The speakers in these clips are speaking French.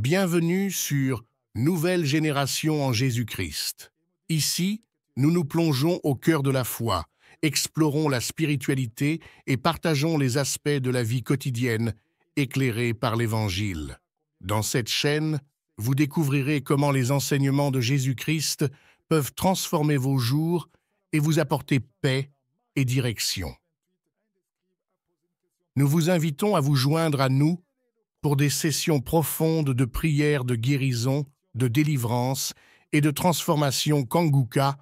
Bienvenue sur Nouvelle Génération en Jésus-Christ. Ici, nous nous plongeons au cœur de la foi, explorons la spiritualité et partageons les aspects de la vie quotidienne éclairés par l'Évangile. Dans cette chaîne, vous découvrirez comment les enseignements de Jésus-Christ peuvent transformer vos jours et vous apporter paix et direction. Nous vous invitons à vous joindre à nous pour des sessions profondes de prière, de guérison, de délivrance et de transformation Kanguka,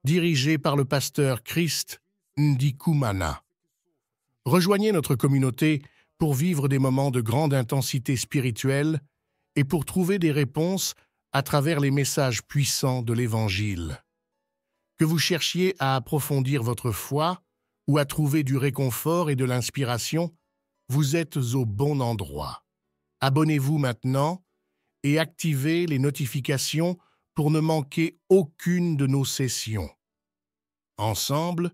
dirigées par le pasteur Christ Ndikumana. Rejoignez notre communauté pour vivre des moments de grande intensité spirituelle et pour trouver des réponses à travers les messages puissants de l'Évangile. Que vous cherchiez à approfondir votre foi ou à trouver du réconfort et de l'inspiration, vous êtes au bon endroit. Abonnez-vous maintenant et activez les notifications pour ne manquer aucune de nos sessions. Ensemble,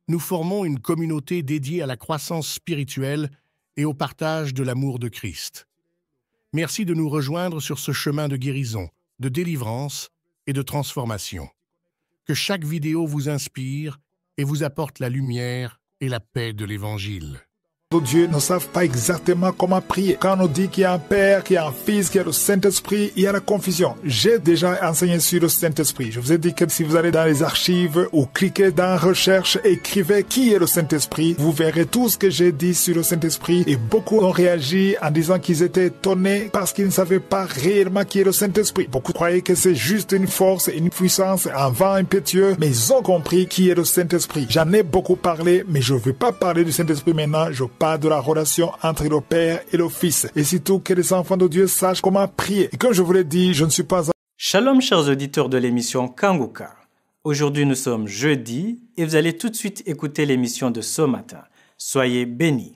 nous formons une communauté dédiée à la croissance spirituelle et au partage de l'amour de Christ. Merci de nous rejoindre sur ce chemin de guérison, de délivrance et de transformation. Que chaque vidéo vous inspire et vous apporte la lumière et la paix de l'Évangile. Dieu ne savent pas exactement comment prier. Quand on nous dit qu'il y a un Père, qu'il y a un Fils, qu'il y a le Saint-Esprit, il y a la confusion. J'ai déjà enseigné sur le Saint-Esprit. Je vous ai dit que si vous allez dans les archives ou cliquez dans Recherche, écrivez qui est le Saint-Esprit, vous verrez tout ce que j'ai dit sur le Saint-Esprit. Et beaucoup ont réagi en disant qu'ils étaient étonnés parce qu'ils ne savaient pas réellement qui est le Saint-Esprit. Beaucoup croyaient que c'est juste une force, une puissance, un vent impétueux, mais ils ont compris qui est le Saint-Esprit. J'en ai beaucoup parlé, mais je ne veux pas parler du Saint-Esprit maintenant. Je parle de la relation entre le Père et le Fils. Et surtout que les enfants de Dieu sachent comment prier. Et comme je vous l'ai dit, je ne suis pas... Shalom chers auditeurs de l'émission Kanguka. Aujourd'hui nous sommes jeudi et vous allez tout de suite écouter l'émission de ce matin. Soyez bénis.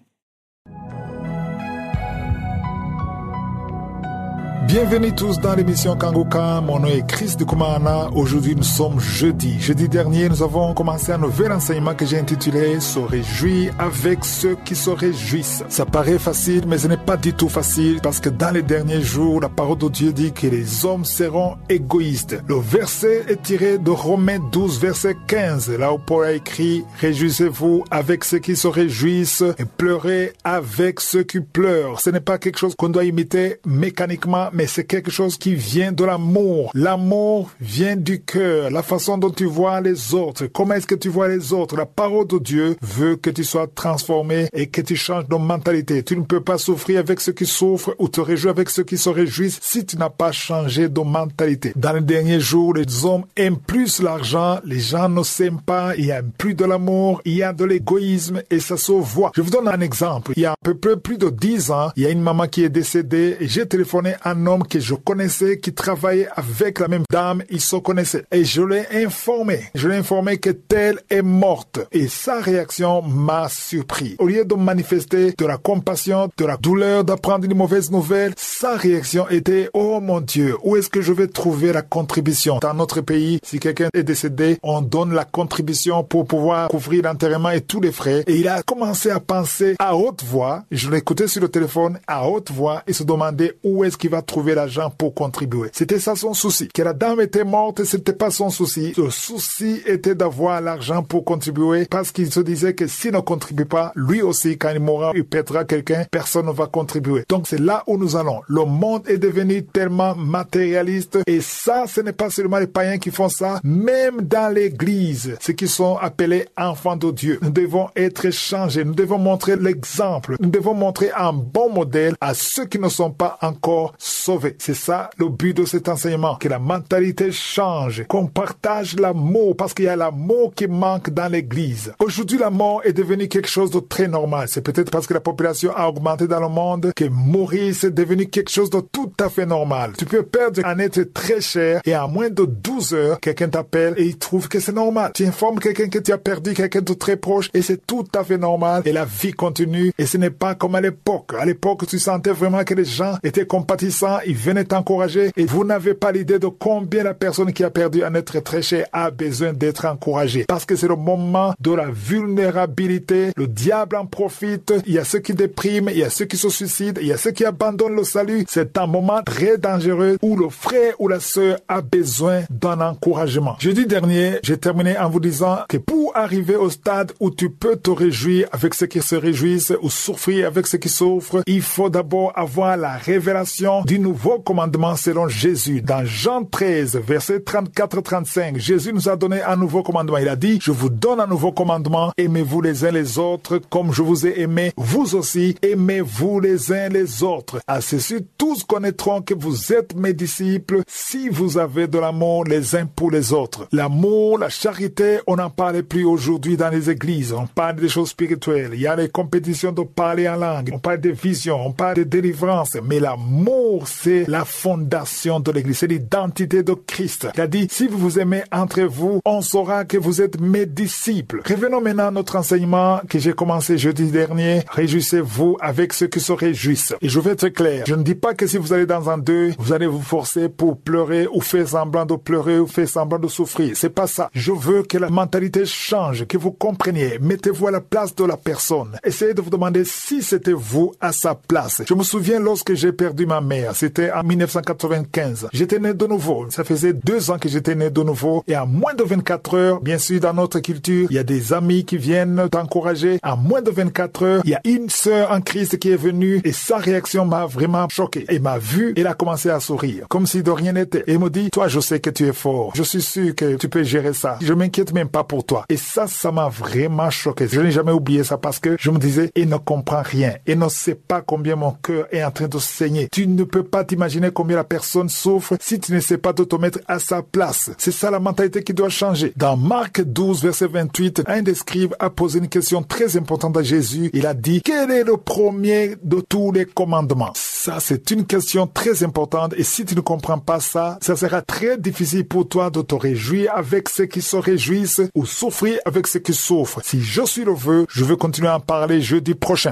Bienvenue tous dans l'émission Kanguka. Mon nom est Christ Ndikumana. Aujourd'hui, nous sommes jeudi. Jeudi dernier, nous avons commencé un nouvel enseignement que j'ai intitulé « Se réjouir avec ceux qui se réjouissent ». Ça paraît facile, mais ce n'est pas du tout facile parce que dans les derniers jours, la parole de Dieu dit que les hommes seront égoïstes. Le verset est tiré de Romains 12, verset 15. Là où Paul a écrit « Réjouissez-vous avec ceux qui se réjouissent et pleurez avec ceux qui pleurent ». Ce n'est pas quelque chose qu'on doit imiter mécaniquement, mais c'est quelque chose qui vient de l'amour. L'amour vient du cœur, la façon dont tu vois les autres. Comment est-ce que tu vois les autres? La parole de Dieu veut que tu sois transformé et que tu changes de mentalité. Tu ne peux pas souffrir avec ceux qui souffrent ou te réjouir avec ceux qui se réjouissent si tu n'as pas changé de mentalité. Dans les derniers jours, les hommes aiment plus l'argent, les gens ne s'aiment pas, il y a plus de l'amour, il y a de l'égoïsme et ça se voit. Je vous donne un exemple. Il y a à peu près plus de 10 ans, il y a une maman qui est décédée et j'ai téléphoné à un homme que je connaissais, qui travaillait avec la même dame, il se connaissait. Et je l'ai informé. Je l'ai informé que telle est morte. Et sa réaction m'a surpris. Au lieu de manifester de la compassion, de la douleur d'apprendre une mauvaise nouvelle, sa réaction était « Oh mon Dieu, où est-ce que je vais trouver la contribution ?» Dans notre pays, si quelqu'un est décédé, on donne la contribution pour pouvoir couvrir l'enterrement et tous les frais. Et il a commencé à penser à haute voix. Je l'écoutais sur le téléphone à haute voix et se demandait où est-ce qu'il va trouver l'argent pour contribuer. C'était ça son souci. Que la dame était morte, c'était pas son souci. Le souci était d'avoir l'argent pour contribuer parce qu'il se disait que s'il ne contribue pas, lui aussi, quand il mourra, il perdra quelqu'un, personne ne va contribuer. Donc c'est là où nous allons. Le monde est devenu tellement matérialiste et ça, ce n'est pas seulement les païens qui font ça, même dans l'église, ceux qui sont appelés enfants de Dieu. Nous devons être changés. Nous devons montrer l'exemple. Nous devons montrer un bon modèle à ceux qui ne sont pas encore sauvés. C'est ça le but de cet enseignement, que la mentalité change, qu'on partage l'amour, parce qu'il y a l'amour qui manque dans l'église. Aujourd'hui, la mort est devenue quelque chose de très normal. C'est peut-être parce que la population a augmenté dans le monde que mourir, c'est devenu quelque chose de tout à fait normal. Tu peux perdre un être très cher et en moins de 12 heures, quelqu'un t'appelle et il trouve que c'est normal. Tu informes quelqu'un que tu as perdu quelqu'un de très proche et c'est tout à fait normal et la vie continue et ce n'est pas comme à l'époque. À l'époque, tu sentais vraiment que les gens étaient compatissants maintenant, il venait t'encourager et vous n'avez pas l'idée de combien la personne qui a perdu un être très cher a besoin d'être encouragée. Parce que c'est le moment de la vulnérabilité. Le diable en profite. Il y a ceux qui dépriment, il y a ceux qui se suicident, il y a ceux qui abandonnent le salut. C'est un moment très dangereux où le frère ou la sœur a besoin d'un encouragement. Jeudi dernier, j'ai terminé en vous disant que pour arriver au stade où tu peux te réjouir avec ceux qui se réjouissent ou souffrir avec ceux qui souffrent, il faut d'abord avoir la révélation du nouveau commandement selon Jésus. Dans Jean 13, verset 34-35, Jésus nous a donné un nouveau commandement. Il a dit, je vous donne un nouveau commandement, aimez-vous les uns les autres comme je vous ai aimé. Vous aussi, aimez-vous les uns les autres. À ceci, tous connaîtront que vous êtes mes disciples si vous avez de l'amour les uns pour les autres. L'amour, la charité, on n'en parle plus aujourd'hui dans les églises. On parle des choses spirituelles. Il y a les compétitions de parler en langue. On parle de vision, on parle de délivrance. Mais l'amour, c'est la fondation de l'église. C'est l'identité de Christ. Il a dit, si vous vous aimez entre vous, on saura que vous êtes mes disciples. Revenons maintenant à notre enseignement que j'ai commencé jeudi dernier. Réjouissez-vous avec ceux qui se réjouissent. Et je vais être clair. Je ne dis pas que si vous allez dans un deuil, vous allez vous forcer pour pleurer ou faire semblant de pleurer ou faire semblant de souffrir. C'est pas ça. Je veux que la mentalité change, que vous compreniez. Mettez-vous à la place de la personne. Essayez de vous demander si c'était vous à sa place. Je me souviens lorsque j'ai perdu ma mère. C'était en 1995. J'étais né de nouveau. Ça faisait 2 ans que j'étais né de nouveau. Et en moins de 24 heures, bien sûr, dans notre culture, il y a des amis qui viennent t'encourager. En moins de 24 heures, il y a une sœur en Christ qui est venue et sa réaction m'a vraiment choqué. Elle m'a vu, elle a commencé à sourire, comme si de rien n'était. Et elle me dit, toi, je sais que tu es fort. Je suis sûr que tu peux gérer ça. Je m'inquiète même pas pour toi. Et ça m'a vraiment choqué. Je n'ai jamais oublié ça parce que je me disais, elle ne comprend rien. Elle ne sait pas combien mon cœur est en train de saigner. Tu ne peux pas t'imaginer combien la personne souffre si tu ne sais pas de te mettre à sa place. C'est ça la mentalité qui doit changer. Dans Marc 12, verset 28, un des scribes a posé une question très importante à Jésus. Il a dit, quel est le premier de tous les commandements? Ça, c'est une question très importante et si tu ne comprends pas ça, ça sera très difficile pour toi de te réjouir avec ceux qui se réjouissent ou souffrir avec ceux qui souffrent. Si je suis le vœu, je veux continuer à en parler jeudi prochain.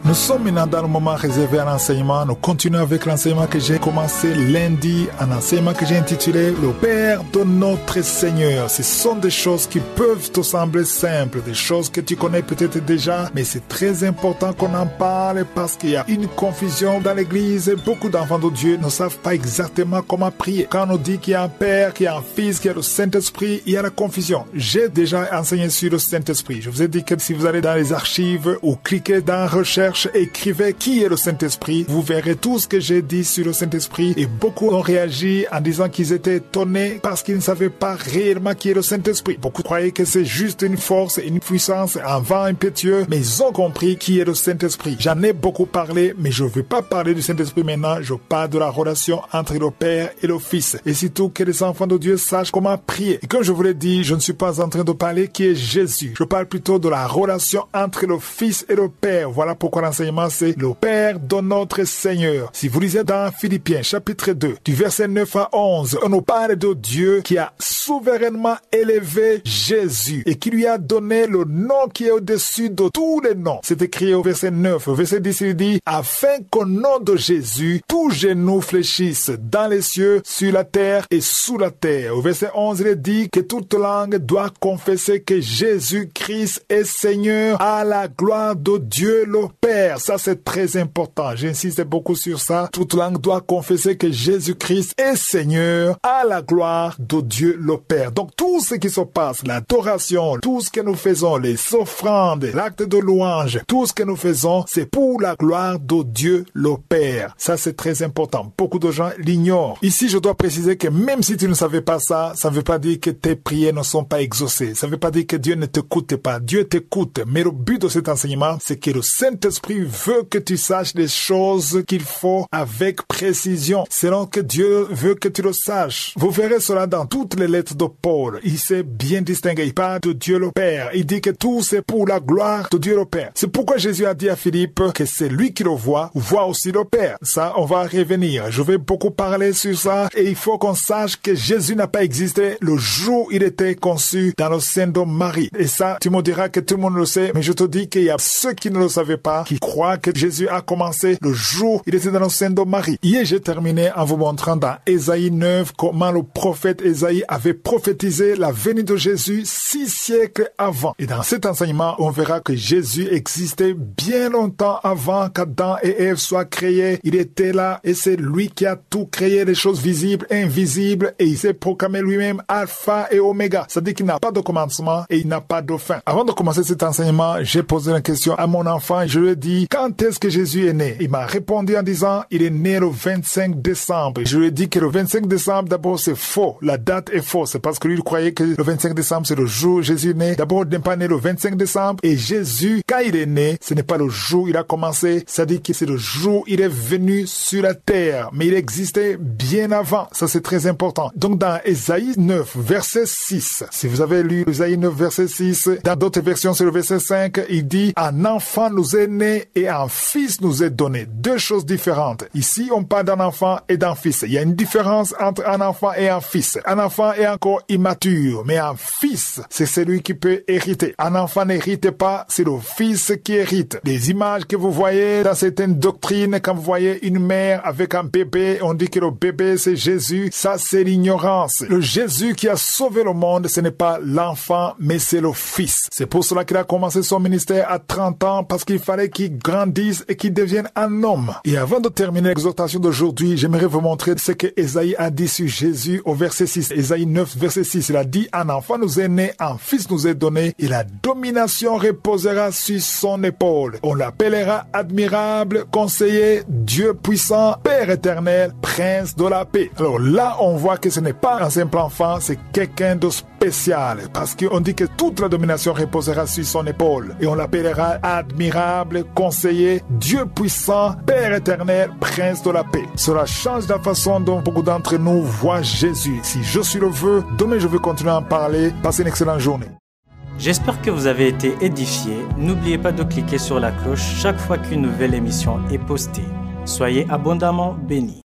Nous sommes maintenant dans le moment réservé à l'enseignement. Nous continuons avec l'enseignement que j'ai commencé lundi, un enseignement que j'ai intitulé « Le Père de notre Seigneur ». Ce sont des choses qui peuvent te sembler simples, des choses que tu connais peut-être déjà, mais c'est très important qu'on en parle parce qu'il y a une confusion dans l'église. Beaucoup d'enfants de Dieu ne savent pas exactement comment prier. Quand on dit qu'il y a un Père, qu'il y a un Fils, qu'il y a le Saint-Esprit, il y a la confusion. J'ai déjà enseigné sur le Saint-Esprit. Je vous ai dit que si vous allez dans les archives ou cliquez dans « Recherche », écrivez qui est le Saint-Esprit. Vous verrez tout ce que j'ai dit sur le Saint-Esprit et beaucoup ont réagi en disant qu'ils étaient étonnés parce qu'ils ne savaient pas réellement qui est le Saint-Esprit. Beaucoup croyaient que c'est juste une force, une puissance, un vent impétueux, mais ils ont compris qui est le Saint-Esprit. J'en ai beaucoup parlé, mais je ne veux pas parler du Saint-Esprit maintenant. Je parle de la relation entre le Père et le Fils. Et surtout que les enfants de Dieu sachent comment prier. Et comme je vous l'ai dit, je ne suis pas en train de parler qui est Jésus. Je parle plutôt de la relation entre le Fils et le Père. Voilà pourquoi l'enseignement c'est le Père de notre Seigneur. Si vous lisez dans Philippiens chapitre 2, du verset 9 à 11, on nous parle de Dieu qui a souverainement élevé Jésus et qui lui a donné le nom qui est au-dessus de tous les noms. C'est écrit au verset 9. Au verset 10, il dit, afin qu'au nom de Jésus, tous genoux fléchissent dans les cieux, sur la terre et sous la terre. Au verset 11, il dit que toute langue doit confesser que Jésus-Christ est Seigneur à la gloire de Dieu le Père. Ça, c'est très important. J'insiste beaucoup sur ça. Toute langue doit confesser que Jésus-Christ est Seigneur à la gloire de Dieu le Père. Donc, tout ce qui se passe, l'adoration, tout ce que nous faisons, les offrandes, l'acte de louange, tout ce que nous faisons, c'est pour la gloire de Dieu le Père. Ça, c'est très important. Beaucoup de gens l'ignorent. Ici, je dois préciser que même si tu ne savais pas ça, ça ne veut pas dire que tes prières ne sont pas exaucées. Ça ne veut pas dire que Dieu ne t'écoute pas. Dieu t'écoute. Mais le but de cet enseignement, c'est que le Saint-Esprit Saint-Esprit veut que tu saches les choses qu'il faut avec précision, selon que Dieu veut que tu le saches. Vous verrez cela dans toutes les lettres de Paul. Il s'est bien distingué. Il parle de Dieu le Père. Il dit que tout c'est pour la gloire de Dieu le Père. C'est pourquoi Jésus a dit à Philippe que c'est lui qui le voit aussi le Père. Ça, on va revenir. Je vais beaucoup parler sur ça et il faut qu'on sache que Jésus n'a pas existé le jour où il était conçu dans le sein de Marie. Et ça, tu me diras que tout le monde le sait, mais je te dis qu'il y a ceux qui ne le savaient pas, qui croient que Jésus a commencé le jour où il était dans le sein de Marie. Hier, j'ai terminé en vous montrant dans Ésaïe 9 comment le prophète Ésaïe avait prophétisé la venue de Jésus 6 siècles avant. Et dans cet enseignement, on verra que Jésus existait bien longtemps avant qu'Adam et Ève soient créés. Il était là et c'est lui qui a tout créé, les choses visibles, invisibles, et il s'est proclamé lui-même Alpha et Oméga. C'est-à-dire qu'il n'a pas de commencement et il n'a pas de fin. Avant de commencer cet enseignement, j'ai posé une question à mon enfant. Je lui ai dit, quand est-ce que Jésus est né? Il m'a répondu en disant, il est né le 25 décembre. Je lui ai dit que le 25 décembre, d'abord, c'est faux. La date est fausse. C'est parce que lui, il croyait que le 25 décembre, c'est le jour où Jésus est né. D'abord, il n'est pas né le 25 décembre. Et Jésus, quand il est né, ce n'est pas le jour où il a commencé. C'est-à-dire que c'est le jour où il est venu sur la terre. Mais il existait bien avant. Ça, c'est très important. Donc, dans Ésaïe 9, verset 6, si vous avez lu Ésaïe 9, verset 6, dans d'autres versions, c'est le verset 5, il dit, un enfant nous est né et un fils nous est donné. Deux choses différentes. Ici, on parle d'un enfant et d'un fils. Il y a une différence entre un enfant et un fils. Un enfant est encore immature, mais un fils, c'est celui qui peut hériter. Un enfant n'hérite pas, c'est le fils qui hérite. Les images que vous voyez dans certaines doctrines, quand vous voyez une mère avec un bébé, on dit que le bébé c'est Jésus, ça c'est l'ignorance. Le Jésus qui a sauvé le monde, ce n'est pas l'enfant, mais c'est le fils. C'est pour cela qu'il a commencé son ministère à 30 ans, parce qu'il fallait qu'il grandisse et qu'il devienne un homme. Et avant de terminer l'exhortation d'aujourd'hui, j'aimerais vous montrer ce que Ésaïe a dit sur Jésus au verset 6. Ésaïe 9, verset 6, il a dit, un enfant nous est né, un fils nous est donné, et la domination reposera sur son épaule. On l'appellera admirable, conseiller, Dieu puissant, Père éternel, prince de la paix. Alors là, on voit que ce n'est pas un simple enfant, c'est quelqu'un de spécial, parce qu'on dit que toute la domination reposera sur son épaule. Et on l'appellera admirable, conseiller, Dieu puissant, Père éternel, prince de la paix. Cela change la façon dont beaucoup d'entre nous voient Jésus. Si je suis le vœu, demain je vais continuer à en parler. Passez une excellente journée. J'espère que vous avez été édifiés. N'oubliez pas de cliquer sur la cloche chaque fois qu'une nouvelle émission est postée. Soyez abondamment bénis.